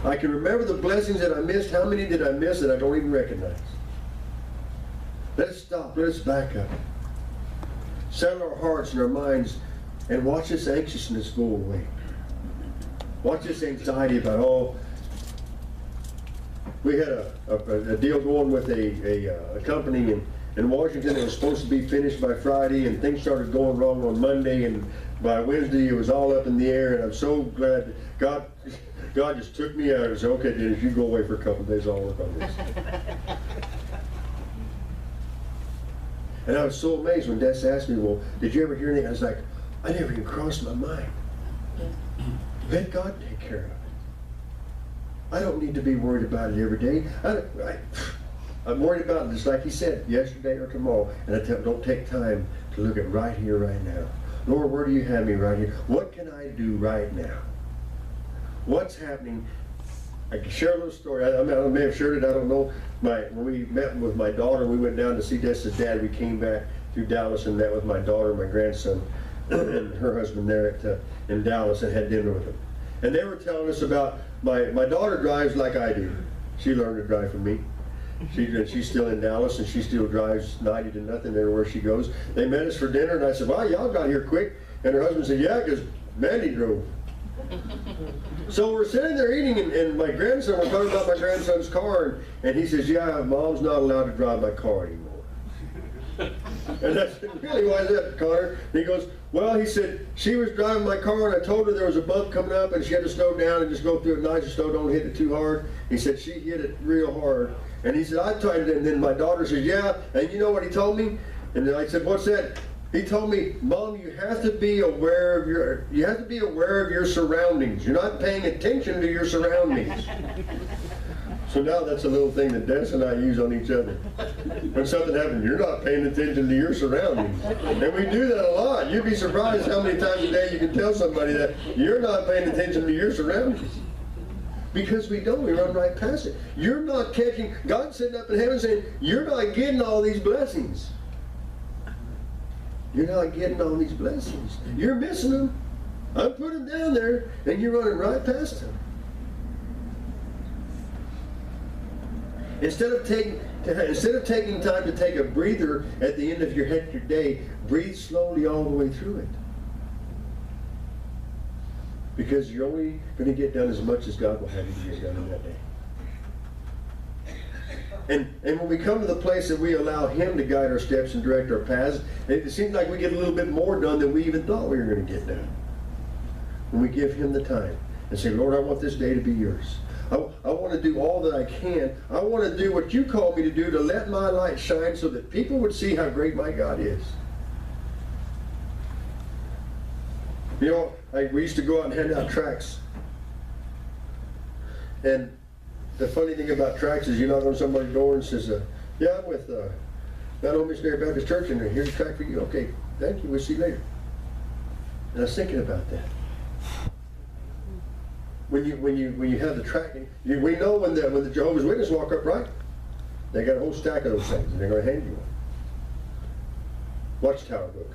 I can remember the blessings that I missed. How many did I miss that I don't even recognize? Let us stop. Let us back up. Settle our hearts and our minds and watch this anxiousness go away. Watch this anxiety about, oh, we had a deal going with a company in Washington that was supposed to be finished by Friday, and things started going wrong on Monday, and by Wednesday it was all up in the air, and I'm so glad God just took me out and said, okay, Dennis, you go away for a couple of days, I'll work on this. And I was so amazed when Des asked me, well, did you ever hear anything? I was like, I never even crossed my mind. Let God take care of it. I don't need to be worried about it every day. I'm worried about it just like he said, yesterday or tomorrow, and I don't take time to look at right here, right now. Lord, where do you have me right here? What can I do right now? What's happening? I can share a little story. I may have shared it, I don't know. When we met with my daughter, we went down to see Des's dad. We came back through Dallas and met with my daughter, my grandson, and her husband there in Dallas, and had dinner with them. And they were telling us about, my daughter drives like I do. She learned to drive from me. She's still in Dallas, and she still drives 90 to nothing everywhere she goes. They met us for dinner, and I said, wow, y'all got here quick. And her husband said, yeah, because Mandy drove. So we're sitting there eating, and my grandson, we're talking about my grandson's car, and he says, yeah, Mom's not allowed to drive my car anymore. And I said, really, why is that, Connor? And he goes, well, he said, she was driving my car, and I told her there was a bump coming up, and she had to slow down and just go through it nice and slow, don't hit it too hard. He said, she hit it real hard. And he said, I tried it, and then my daughter said, yeah, and you know what he told me? And then I said, what's that? He told me, Mom, you have to be aware of your surroundings. You're not paying attention to your surroundings. So now that's a little thing that Des and I use on each other. When something happens, you're not paying attention to your surroundings. And we do that a lot. You'd be surprised how many times a day you can tell somebody that you're not paying attention to your surroundings. Because we don't, we run right past it. You're not catching, God's sitting up in heaven saying, you're not getting all these blessings. You're not getting all these blessings. You're missing them. I put them down there, and you're running right past them. Instead of taking time to take a breather at the end of your hectic day, breathe slowly all the way through it. Because you're only going to get done as much as God will have you to get done in that day. And when we come to the place that we allow Him to guide our steps and direct our paths, it seems like we get a little bit more done than we even thought we were going to get done. When we give Him the time and say, Lord, I want this day to be yours. I want to do all that I can. I want to do what you call me to do, to let my light shine so that people would see how great my God is. You know, we used to go out and hand out tracts. And the funny thing about tracts is you knock on somebody's door and says, yeah, I'm with Mount Hope Missionary Baptist Church, and here's a tract for you. Okay, thank you, we'll see you later. And I was thinking about that. When you have the tract, we know when the Jehovah's Witnesses walk up, right? They got a whole stack of those things, and they're going to hand you one. Watchtower book.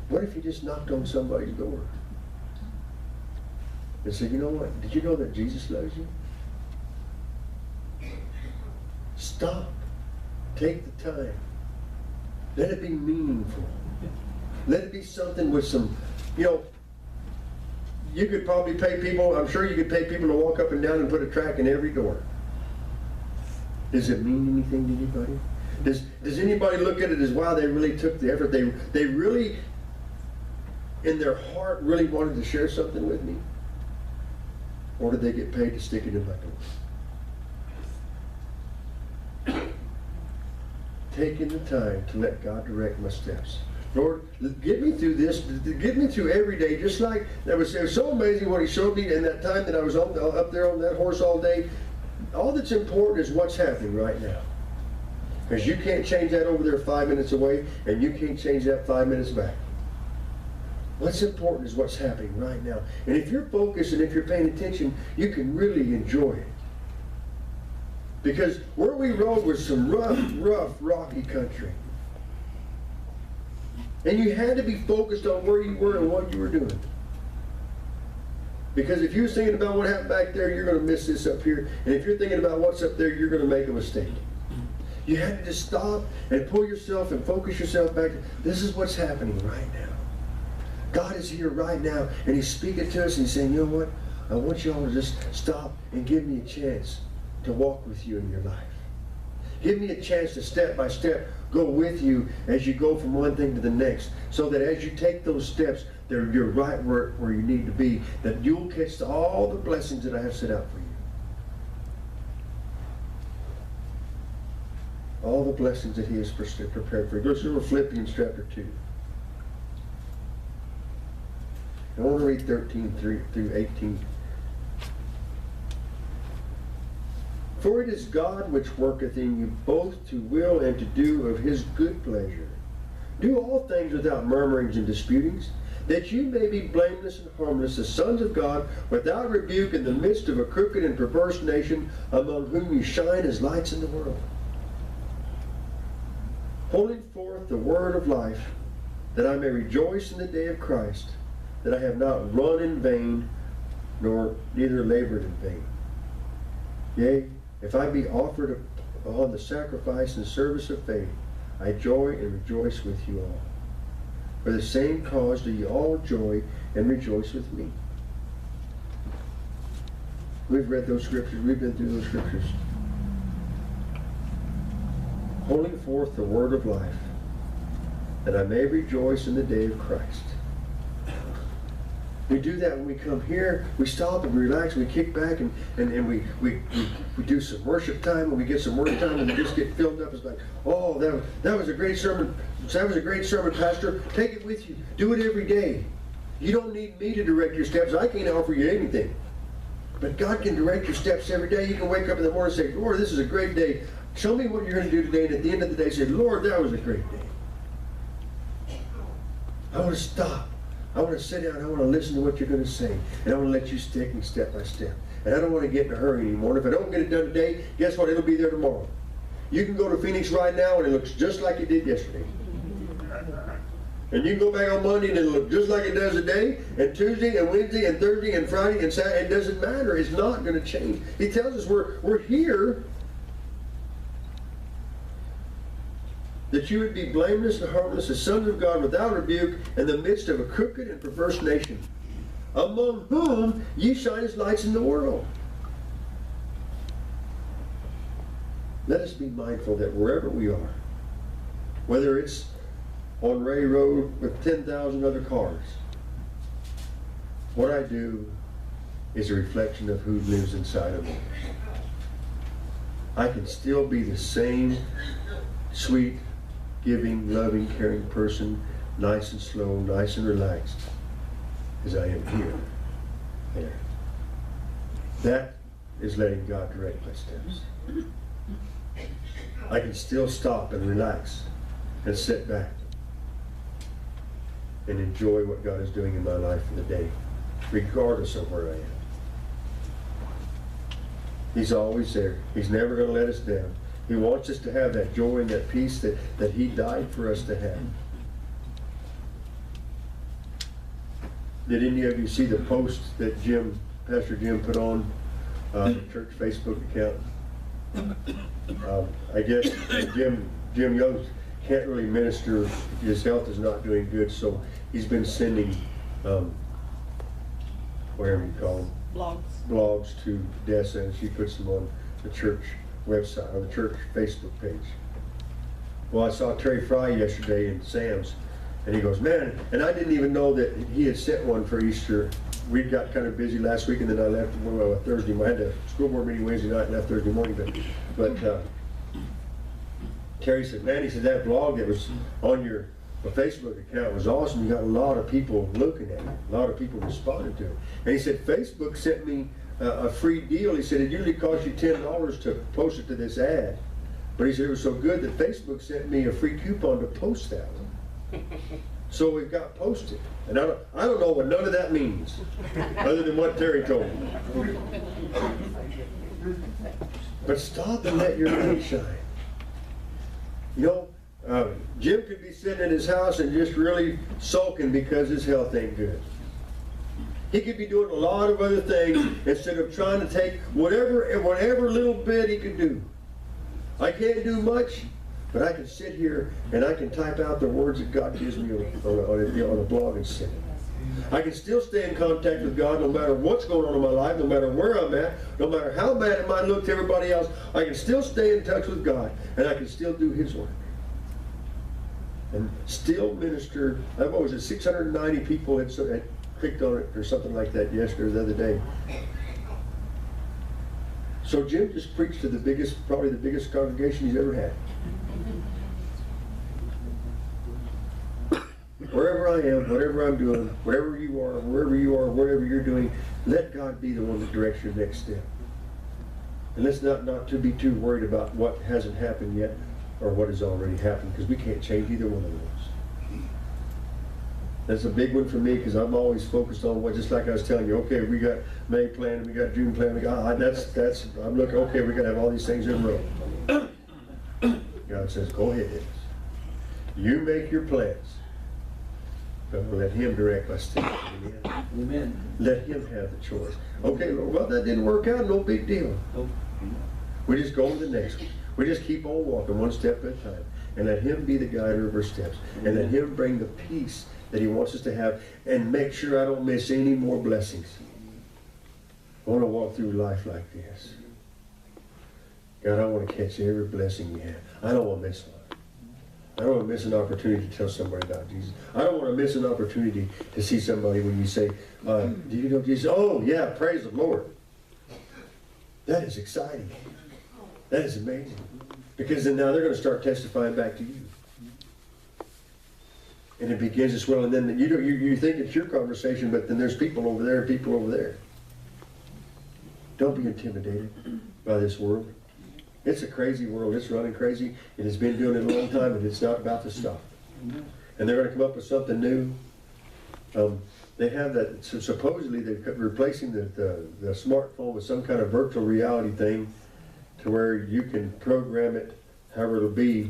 What if you just knocked on somebody's door and said, you know what, did you know that Jesus loves you? Stop. Take the time. Let it be meaningful. Let it be something with some, you know, you could probably pay people, I'm sure you could pay people to walk up and down and put a tract in every door. Does it mean anything to anybody? Does anybody look at it as, wow, they really took the effort, they really, in their heart, really wanted to share something with me? Or did they get paid to stick it in my door? Taking the time to let God direct my steps. Lord, get me through this, get me through every day, just like, it was so amazing what He showed me in that time that I was up there on that horse all day. All that's important is what's happening right now. Because you can't change that over there 5 minutes away, and you can't change that 5 minutes back. What's important is what's happening right now. And if you're focused and if you're paying attention, you can really enjoy it. Because where we rode was some rough, rocky country. And you had to be focused on where you were and what you were doing. Because if you're thinking about what happened back there, you're going to miss this up here. And if you're thinking about what's up there, you're going to make a mistake. You have to just stop and pull yourself and focus yourself back. This is what's happening right now. God is here right now, and He's speaking to us, and He's saying, you know what? I want you all to just stop and give me a chance to walk with you in your life. Give me a chance to step by step go with you as you go from one thing to the next, so that as you take those steps, you're right where you need to be, that you'll catch all the blessings that I have set out for you. All the blessings that He has prepared for you. Go to Philippians chapter 2. I want to read 13 through 18. For it is God which worketh in you both to will and to do of His good pleasure. Do all things without murmurings and disputings, that you may be blameless and harmless, the sons of God, without rebuke in the midst of a crooked and perverse nation, among whom you shine as lights in the world, holding forth the word of life, that I may rejoice in the day of Christ, that I have not run in vain, nor neither labored in vain. Yea, if I be offered upon the sacrifice and service of faith, I joy and rejoice with you all. For the same cause do you all joy and rejoice with me. We've read those scriptures. We've been through those scriptures. Holding forth the word of life, that I may rejoice in the day of Christ. We do that when we come here. We stop and we relax. We kick back and we do some worship time. When we get some worship time and we just get filled up, it's like, oh, that was a great sermon. That was a great sermon, Pastor. Take it with you. Do it every day. You don't need me to direct your steps. I can't offer you anything. But God can direct your steps every day. You can wake up in the morning and say, Lord, this is a great day. Show me what you're going to do today. And at the end of the day, say, Lord, that was a great day. I want to stop. I want to sit down, I want to listen to what you're going to say. And I want to let you take me step by step. And I don't want to get in a hurry anymore. And if I don't get it done today, guess what? It'll be there tomorrow. You can go to Phoenix right now and it looks just like it did yesterday. And you can go back on Monday and it'll look just like it does today, and Tuesday and Wednesday and Thursday and Friday and Saturday. It doesn't matter. It's not going to change. He tells us we're here that you would be blameless and harmless as sons of God without rebuke in the midst of a crooked and perverse nation, among whom ye shine as lights in the world. Let us be mindful that wherever we are, whether it's on Ray Road with 10,000 other cars, what I do is a reflection of who lives inside of me. I can still be the same sweet, giving, loving, caring person, nice and slow, nice and relaxed, as I am here. There. That is letting God direct my steps. I can still stop and relax and sit back and enjoy what God is doing in my life for the day, regardless of where I am. He's always there. He's never going to let us down. He wants us to have that joy and that peace that He died for us to have. Did any of you see the post that Pastor Jim put on the church Facebook account? I guess Jim Young can't really minister. His health is not doing good, so he's been sending, whatever you call them, blogs to Dessa, and she puts them on the church website, on the church Facebook page. Well, I saw Terry Fry yesterday in Sam's, and he goes, man, and I didn't even know that he had sent one for Easter. We got kind of busy last week, and then I left Thursday. I had a school board meeting Wednesday night and left Thursday morning. But Terry said, man, he said, that blog that was on your Facebook account was awesome. You got a lot of people looking at it. A lot of people responded to it. And he said, Facebook sent me a free deal. He said, it usually costs you $10 to post it to this ad. But he said, it was so good that Facebook sent me a free coupon to post that one. So it got posted. And I don't know what none of that means, other than what Terry told me. But stop and let your light shine. You know, Jim could be sitting in his house and just really sulking because his health ain't good. He could be doing a lot of other things instead of trying to take whatever little bit he could do. I can't do much, but I can sit here and I can type out the words that God gives me on a blog and send it. I can still stay in contact with God no matter what's going on in my life, no matter where I'm at, no matter how bad it might look to everybody else. I can still stay in touch with God, and I can still do His work. And still minister. What was it, 690 people had clicked on it or something like that yesterday or the other day. So Jim just preached to probably the biggest congregation he's ever had. Wherever I am, whatever I'm doing, wherever you are, wherever whatever you're doing, let God be the one that directs your next step. And let's not to be too worried about what hasn't happened yet or what has already happened, because we can't change either one of those. That's a big one for me, because I'm always focused on what, just like I was telling you, okay, we got May planned, we got June planned, I'm looking, okay, we got to have all these things in a row. God says, go ahead. You make your plans. But we'll let Him direct my steps. Amen. Amen. Let Him have the choice. Okay, Lord, well, that didn't work out. No big deal. Nope. We just go to the next one. We just keep on walking one step at a time. And let Him be the guider of our steps. And let Him bring the peace that He wants us to have. And make sure I don't miss any more blessings. I want to walk through life like this. God, I want to catch every blessing You have. I don't want to miss one. I don't want to miss an opportunity to tell somebody about Jesus. I don't want to miss an opportunity to see somebody when you say, do you know Jesus? Oh, yeah, praise the Lord. That is exciting. That is amazing. Because then now they're going to start testifying back to you. And it begins as well. And then you think it's your conversation, but then there's people over there and people over there. Don't be intimidated by this world. It's a crazy world. It's running crazy. It has been doing it a long time, and it's not about to stop. And they're going to come up with something new. They have that, so supposedly they're replacing the smartphone with some kind of virtual reality thing to where you can program it however it'll be,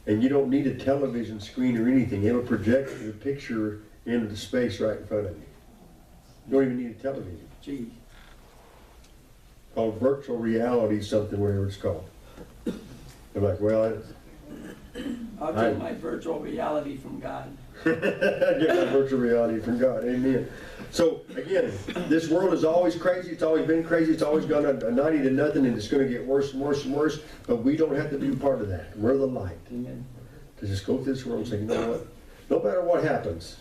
and you don't need a television screen or anything. It'll project the picture into the space right in front of you. You don't even need a television. Gee. Called virtual reality something, whatever it's called. They're like, well, I'll take my virtual reality from God. get my virtual reality from God. Amen. So again, this world is always crazy. It's always been crazy. It's always gone a 90 to nothing, and it's going to get worse and worse and worse. But we don't have to be a part of that. We're the light. Amen. To just go through this world and say, you know what? No matter what happens,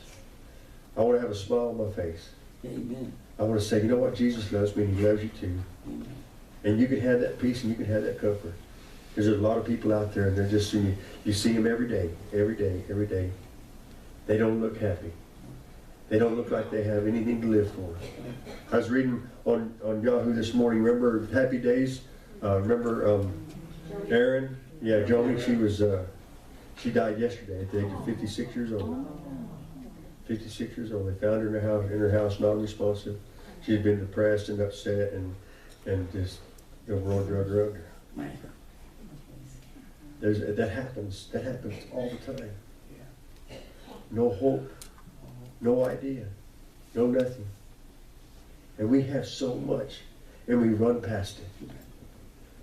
I want to have a smile on my face. Amen. I want to say, you know what? Jesus loves me, and He loves you too. Amen. And you can have that peace, and you can have that comfort. Because there's a lot of people out there, and they're just seeing you see them every day, every day, every day. They don't look happy. They don't look like they have anything to live for. I was reading on Yahoo this morning. Remember Happy Days? Remember Erin? Yeah, Joni. She died yesterday at the age of 56 years old. 56 years old. They found her in her house, non-responsive. She had been depressed and upset, and just the world drug her under. That happens. That happens all the time. No hope, no idea, no nothing. And we have so much, and we run past it.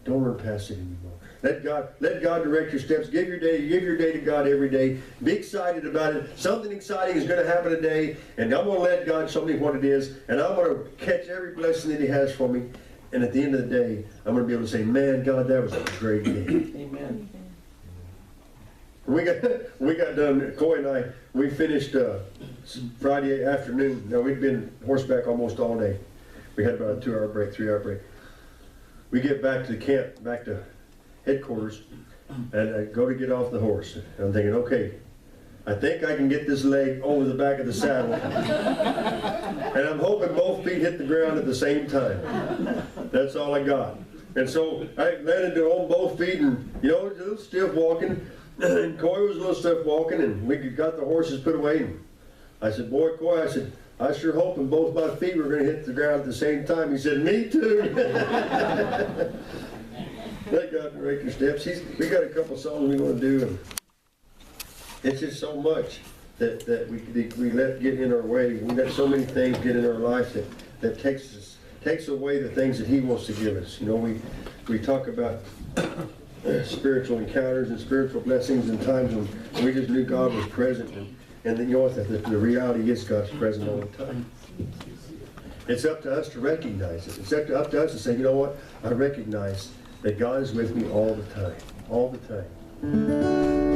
Don't run past it anymore. Let God direct your steps. Give your day to God every day. Be excited about it. Something exciting is going to happen today, and I'm going to let God show me what it is, and I'm going to catch every blessing that He has for me. And at the end of the day, I'm going to be able to say, man, God, that was a great day. Amen. We got done, Coy and I, we finished Friday afternoon. Now, we'd been horseback almost all day. We had about a 2-hour break, 3-hour break. We get back to the camp, back to headquarters, and I go to get off the horse. And I'm thinking, okay, I think I can get this leg over the back of the saddle. And I'm hoping both feet hit the ground at the same time. That's all I got. And so I landed on both feet, and, a little stiff walking. And Coy was a little stiff walking, and we got the horses put away. And I said, boy, Coy, I sure hoping both my feet were going to hit the ground at the same time. He said, me too. Let God direct your steps. We got a couple songs we want to do, and it's just so much. that we let get in our way. We let so many things get in our life that takes away the things that He wants to give us. You know, we talk about spiritual encounters and spiritual blessings and times when we just knew God was present, and then you know what, the reality is God's present all the time. It's up to us to recognize it. It's up to us to say, you know what, I recognize that God is with me all the time, all the time.